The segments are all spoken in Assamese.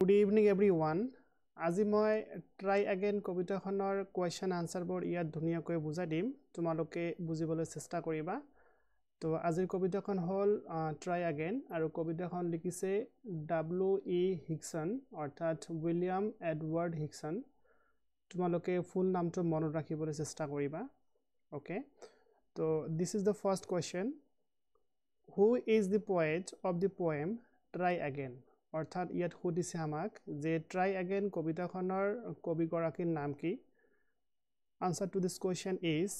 Good evening everyone. আজি মই try again কবিতাখনৰ question answer বোৰ ইয়াত ধুনিয়াকৈ বুজাই দিম তোমালোকে বুজিবলৈ চেষ্টা কৰিবা তো আজিৰ কবিতাখন হল try again আৰু কবিতাখন লিখিছে W.E. Hickson অৰ্থাৎ উইলিয়াম এডৱাৰ্ড হিকসন তোমালোকে ফুল নামটো মনত ৰাখিবলৈ চেষ্টা কৰিবা okay so this is the first question who is the poet of the poem try again অৰ্থাৎ ইয়াত খুদিছে আমাক যে try again কবিতাখনৰ কবিগৰাকীৰ নাম কি answer to this question is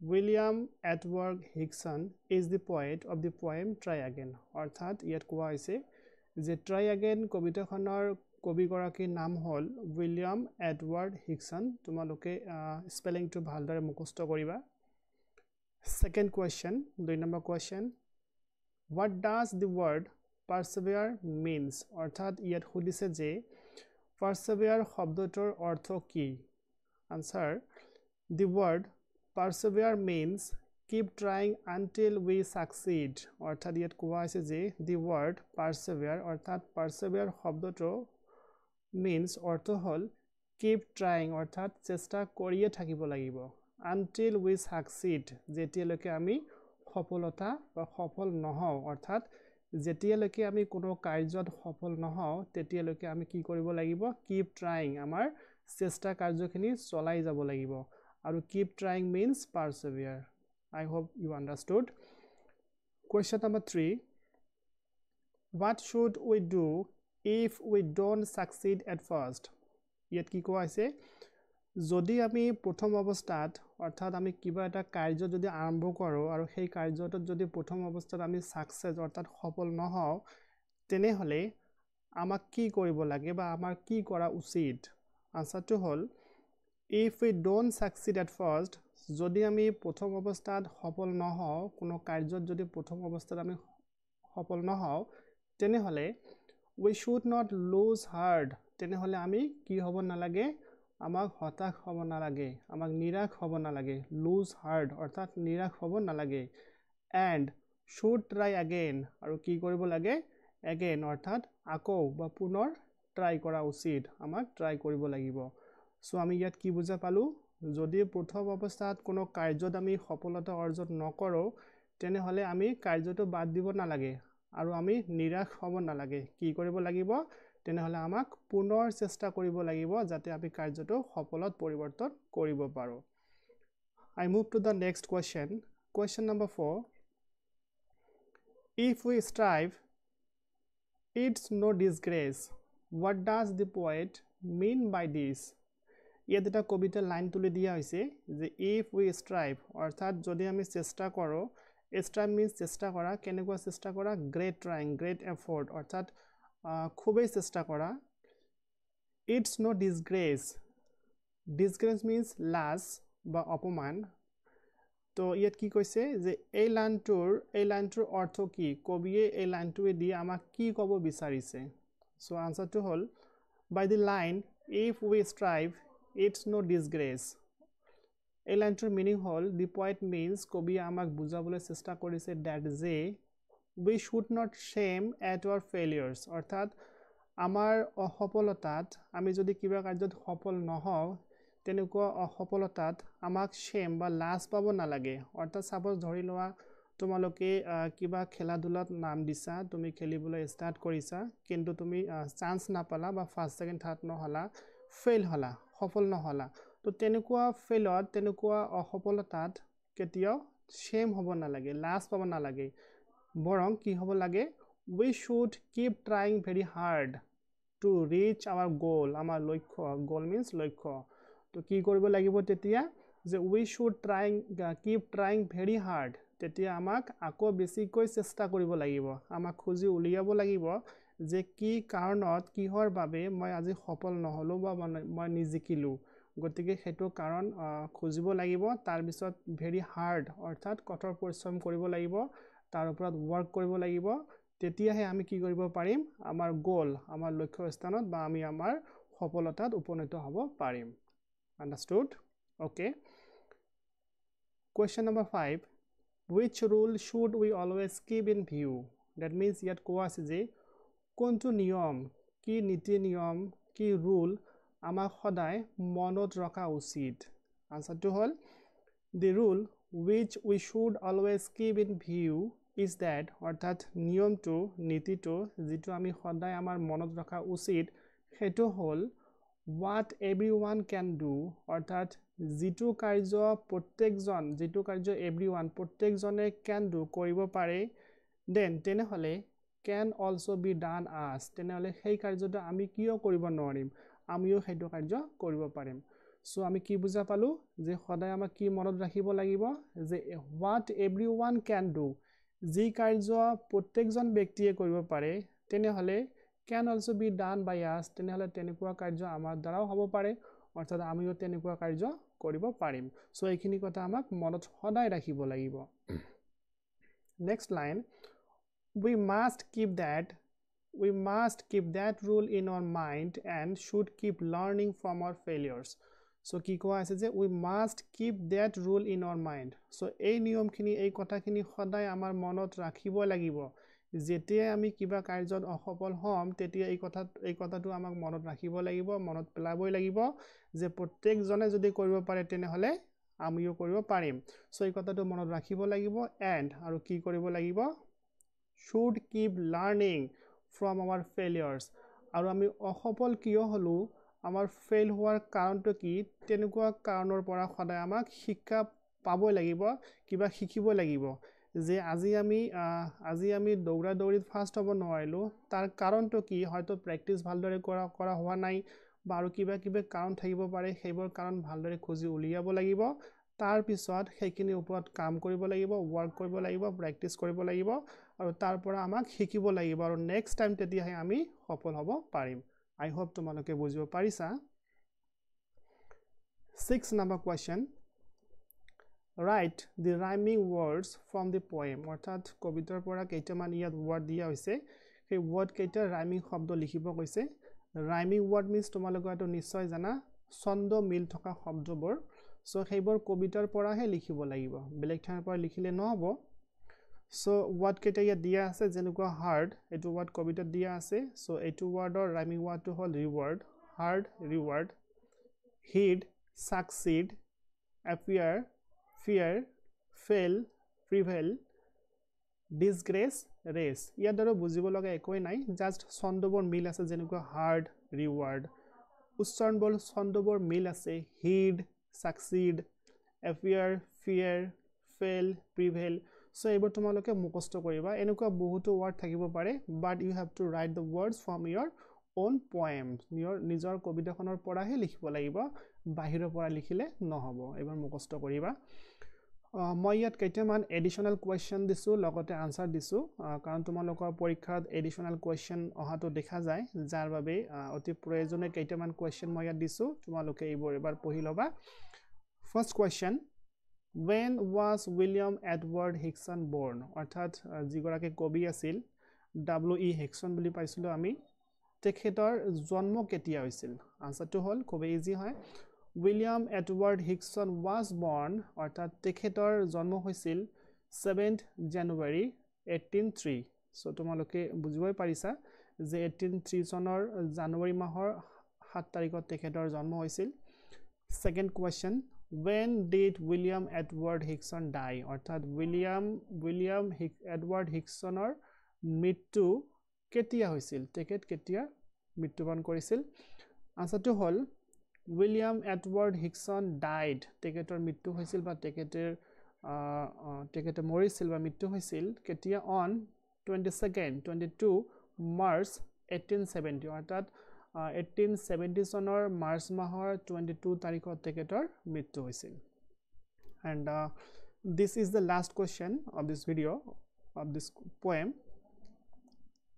William Edward Hickson is the poet of the poem try again অৰ্থাৎ ইয়াত কোৱা হৈছে যে try again কবিতাখনৰ কবিগৰাকীৰ নাম হল William Edward Hickson তোমালোকে স্পেলিংটো ভালদৰে মুখস্থ কৰিবা second question 2 number question what does the word persevere means অর্থাৎ ইয়াত খুদিছে যে persevere শব্দটোৰ অৰ্থ কি answer the word persevere means keep trying until we succeed অর্থাৎ ইয়াত কোৱা হৈছে যে the word persevere অৰ্থাৎ persevere শব্দটো means অৰ্থ হল keep trying অৰ্থাৎ চেষ্টা কৰিয়ে থাকিব লাগিব until we succeed যেতিয়ালৈকে আমি সফলতা বা সফল নহওঁ অৰ্থাৎ যেতিয়ালৈকে আমি কোনো কাৰ্যত সফল নহওঁ তেতিয়ালৈকে আমি কি কৰিব লাগিব keep trying আমাৰ চেষ্টা কাৰ্যখিনি চলাই যাব লাগিব আৰু keep trying means persevere I hope you understood question number 3 what should we do if we don't succeed at first ইয়াত কি কোৱা আছে যদি আমি প্ৰথম অৱস্থাত অৰ্থাৎ আমি কিবা এটা কাৰ্য যদি আৰম্ভ কৰো আৰু সেই কাৰ্যটোত যদি প্ৰথম অৱস্থাত আমি সাকসেস অৰ্থাৎ সফল নহওঁ তেনে হলে আমাক কি কৰিব লাগে বা আমাৰ কি কৰা উচিত আনসাৰটো হল if we don't succeed at first যদি আমি প্ৰথম অৱস্থাত সফল নহওঁ কোনো কাৰ্যত যদি প্ৰথম অৱস্থাত আমি সফল নহওঁ তেনে হলে we should not lose heart তেনে হলে আমি কি হ'ব নালাগে আমাক হতাশ হ'ব নালাগে আমাক নিৰাশ হ'ব নালাগে lose heart অৰ্থাৎ নিৰাশ হ'ব নালাগে and should try again আৰু কি কৰিব লাগে again অৰ্থাৎ আকৌ বা পুনৰ ট্ৰাই কৰা উচিত আমাক ট্ৰাই কৰিব লাগিব সো আমি ইয়াত কি বুজা পালো যদি প্ৰথম অৱস্থাত কোনো কাৰ্যত আমি সফলতা অৰ্জন নকৰো তেনে হলে আমি কাৰ্যটো বাদ দিব নালাগে আৰু আমি নিৰাশ হ'ব নালাগে কি কৰিব লাগিব তেনে হলে আমাক পুনৰ চেষ্টা কৰিব লাগিব যাতে আমি কাৰ্যটো সফলত পৰিৱৰ্তন কৰিব পাৰো I move to the next question question number 4 if we strive it's no disgrace what does the poet mean by this ইয়াত এটা কবিতা লাইন তুলি দিয়া হৈছে যে if we strive অৰ্থাৎ যদি আমি চেষ্টা কৰো strive means চেষ্টা কৰা কেনেকুৱা চেষ্টা কৰা great trying great effort অৰ্থাৎ খুবেই চেষ্টা কৰা it's no disgrace disgrace means লাজ বা অপমান তো ইয়াত কি কৈছে যে এই লাইনটোৰ অৰ্থ কি কবিয়ে এই লাইনটোৱে দি আমাক কি ক'ব বিচাৰিছে সো আনসাৰটো হল by the line if we strive it's no disgrace এই লাইনটোৰ মিনিং হল the poet means কবিয়ে আমাক বুজাবলৈ চেষ্টা কৰিছে that যে we should not shame at our failures অৰ্থাৎ আমাৰ অসফলতাত আমি যদি কিবা কাৰ্যত সফল নহওঁ তেনেকুৱা অসফলতাত আমাক shame বা লাজ পাব নালাগে অৰ্থাৎ সাপোজ ধৰি লোৱা তোমালোকে কিবা খেলা ধুলাত নাম দিছা তুমি খেলিবলৈ ষ্টাৰ্ট কৰিছা কিন্তু তুমি চান্স নাপালা বা ফাৰ্স্ট সেকেন্ড থাৰ্ড নহলা ফেইল হলা সফল নহলা তো তেনেকুৱা ফেইলত তেনেকুৱা অসফলতাত কেতিয়াও shame হ'ব নালাগে লাজ পাব নালাগে বৰং কি হ'ব লাগে we should keep trying very hard to reach our goal আমাৰ লক্ষ্য goal means লক্ষ্য তো কি কৰিব লাগিব তেতিয়া যে we should keep trying very hard তেতিয়া আমাক আকৌ বেছিকৈ চেষ্টা কৰিব লাগিব আমাক খুজি উলিয়াব লাগিব যে কি কাৰণত কিহৰ বাবে মই আজি সফল নহলো বা মই নিজিকিলো গতিকে হেতু কাৰণ খুজিব লাগিব তাৰ পিছত very hard অৰ্থাৎ কঠোৰ পৰিশ্ৰম কৰিব লাগিব তাৰ ওপৰত ওয়াৰ্ক কৰিব লাগিব তেতিয়াহে আমি কি কৰিব পাৰিম আমাৰ গোল আমাৰ লক্ষ্য স্থানত বা আমি আমাৰ সফলতাত উপনীত হ'ব পাৰিম understood okay question number 5 which rule should we always keep in view that means ইয়াত কোৱা আছে যে কোনটো নিয়ম কি নীতি নিয়ম কি ৰুল আমাক সদায় মনত ৰখা উচিত আনসারটো হল the rule which we should always keep in view is that অর্থাৎ নিয়মটো নীতিটো যেটো আমি সদায় আমাৰ মনত ৰখা উচিত হেতু হল what everyone can do অৰ্থাৎ যেটো কাৰ্য প্ৰত্যেকজন যেটো কাৰ্য everyone প্ৰত্যেকজনে can do কৰিব পাৰে then তেনেহলে can also be done as তেনেহলে সেই কাৰ্যটো আমি কিয় কৰিব নোৱাৰিম আমিও সেইটো কাৰ্য কৰিব পাৰিম সো আমি কি বুজা পালো যে সদায় আমাক কি মনত ৰাখিব লাগিব যে what everyone can do যি কাৰ্য প্ৰত্যেকজন ব্যক্তিয়ে কৰিব পাৰে তেনেহলে can also be done by us তেনেহলে তেনেকুৱা কাৰ্য আমাৰ দ্বাৰাও হ'ব পাৰে অৰ্থাৎ আমিও তেনেকুৱা কাৰ্য কৰিব পাৰিম সো এইখিনি কথা আমাক মনত সদায় ৰাখিব লাগিব next line we must keep that rule in our mind and should keep learning from our failures so কি কোৱা আছে যে we must keep that rule in our mind so এই নিয়মখিনি এই কথাখিনি সদায় আমাৰ মনত ৰাখিব লাগিব যেতিয়া আমি কিবা কাৰ্যত অসফল হম তেতিয়া এই কথাটো আমাক মনত ৰাখিব লাগিব মনত পেলাবই লাগিব যে প্ৰত্যেকজনে যদি কৰিব পাৰে তেনেহলে আমিও কৰিব পাৰিম সো এই কথাটো মনত ৰাখিব লাগিব and আৰু কি কৰিব লাগিব should keep learning from our failures আৰু আমি অসফল কিয় হলো আমাৰ ফেইল হোৱাৰ কাৰণটো কি তেনেকুৱা কাৰণৰ পৰা সদায় আমাক শিক্ষা পাবই লাগিব কিবা শিকিব লাগিব যে আজি আমি দৌৰা দৌৰিত ফাষ্ট হ'ব নোৱাৰিলো তাৰ কাৰণটো কি হয়তো প্ৰেক্টিস ভালদৰে কৰা হোৱা নাই বা আৰু কিবা কাৰণ থাকিব পাৰে সেইবোৰ কাৰণ ভালদৰে খুজি উলিয়াব লাগিব তাৰ পিছত সেইখিনি ওপৰত কাম কৰিব লাগিব ওয়াৰ্ক কৰিব লাগিব প্ৰেক্টিস কৰিব লাগিব আৰু তাৰ পৰা আমাক শিকিব লাগিব আৰু নেক্সট টাইম তেতিয়াহে আমি সফল হ'ব পাৰিম I hope তোমালোকে বুজিব পাৰিছা 6 number question write the rhyming words from the poem অৰ্থাৎ কবিতাৰ পৰা কেইটামান ইয়াত ওয়াৰ্ড দিয়া হৈছে সেই ওয়াৰ্ড কেইটা ৰাইমিং শব্দ লিখিব কৈছে ৰাইমিং ওয়াৰ্ড মিন্স তোমালোকে এটো নিশ্চয় জানা ছন্দ মিল থকা শব্দবোৰ সো সেইবোৰ কবিতাৰ পৰাহে লিখিব লাগিব বেলেগ ঠাইৰ পৰা লিখিলে নহব So what কেইটা ইয়াত দিয়া আছে যেনেকুৱা hard এটো ওয়াৰ্ড কবিতাত দিয়া আছে সো এটো ওয়াৰ্ডৰ ৰাইমিং ওয়াৰ্ডটো হল reward hard reward heed succeed appear fear fail prevail disgrace race ইয়াদৰে বুজিব লগা একোই নাই জাস্ট ছন্দবোৰ মিল আছে যেনেকুৱা hard reward উচ্চাৰণবোৰ ছন্দবোৰ মিল আছে heed succeed appear fear fail prevail so এইবোৰ তোমালোকে মুখস্থ কৰিবা এনেকুৱা বহুতো ওয়াৰ্ড থাকিব পাৰে but you have to write the words from your own poem নিজৰ কবিতাখনৰ পৰাহে লিখিব লাগিব বাহিৰৰ পৰা লিখিলে নহব এবাৰ মুখস্থ কৰিবা মই ইয়াত কেইটামান এডিশনাল কোৱেশ্চন দিছো লগতে আনসাৰ দিছো কাৰণ তোমালোকৰ পৰীক্ষাত এডিশনাল কোৱেশ্চন অহাটো দেখা যায় যাৰ বাবে অতি প্ৰয়োজনীয় কেইটামান কোৱেশ্চন মই ইয়াত দিছো তোমালোকে এইবোৰ এবাৰ পঢ়ি লবা first question When was William Edward Hickson born? অৰ্থাৎ যিগৰাকী কবি আছিল W.E. Hickson বুলি পাইছিলো আমি তেখেতৰ জন্ম কেতিয়া হৈছিল আনসাৰটো হল খুব ইজি হয় William Edward Hickson was born অৰ্থাৎ তেখেতৰ জন্ম হৈছিল 7th January 1803 সো তোমালোকে বুজিবই পাৰিছা যে 1803 চনৰ জানুৱাৰী মাহৰ 7 তাৰিখত তেখেতৰ জন্ম হৈছিল Second question When did William Edward Hickson die? অর্থাৎ William Edward Hicksonৰ মৃত্যু কেতিয়া হৈছিল তেখেত কেতিয়া মৃত্যুবৰণ কৰিছিল আনসাৰটো হল William Edward Hickson died তেখেতৰ মৃত্যু হৈছিল বা তেখেতে মৰিছিল বা মৃত্যু হৈছিল কেতিয়া on 22 March 1870 অৰ্থাৎ 1870 চনৰ মাৰ্চ মাহৰ 22 তাৰিখত তেখেতৰ মৃত্যু হৈছিল and this is the last question of this video of this poem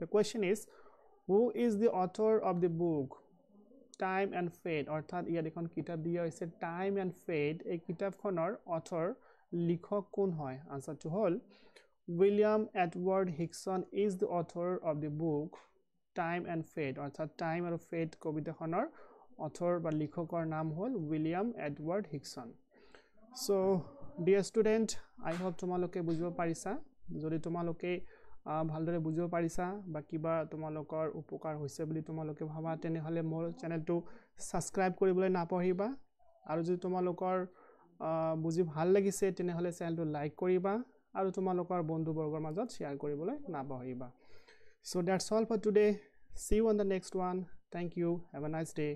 the question is who is the author of the book Time and Fate অৰ্থাৎ ইয়াত এখন কিতাপ দিয়া হৈছে Time and Fate এই কিতাপখনৰ author লিখক কোন হয় আনসাৰটো হল William Edward Hickson is the author of the book Time and Fate অৰ্থাৎ Time আৰু Fate কবিতাখনৰ author বা লিখকৰ নাম হল William Edward Hickson so dear student I hope তোমালোকে বুজিব পাৰিছা যদি তোমালোকে ভালদৰে বুজিব পাৰিছা বা কিবা তোমালোকৰ উপকাৰ হৈছে বুলি তোমালোকে ভাবা তেনেহলে মোৰ চেনেলটো সাবস্ক্ৰাইব কৰিবলৈ নাপাহৰিবা আৰু যদি তোমালোকৰ বুজি ভাল লাগিছে তেনেহলে চেনেলটো লাইক কৰিবা আৰু তোমালোকৰ বন্ধুবৰ্গৰ মাজত শ্বেয়াৰ কৰিবলৈ নাপাহৰিবা So that's all for today. See you on the next one. Thank you. Have a nice day.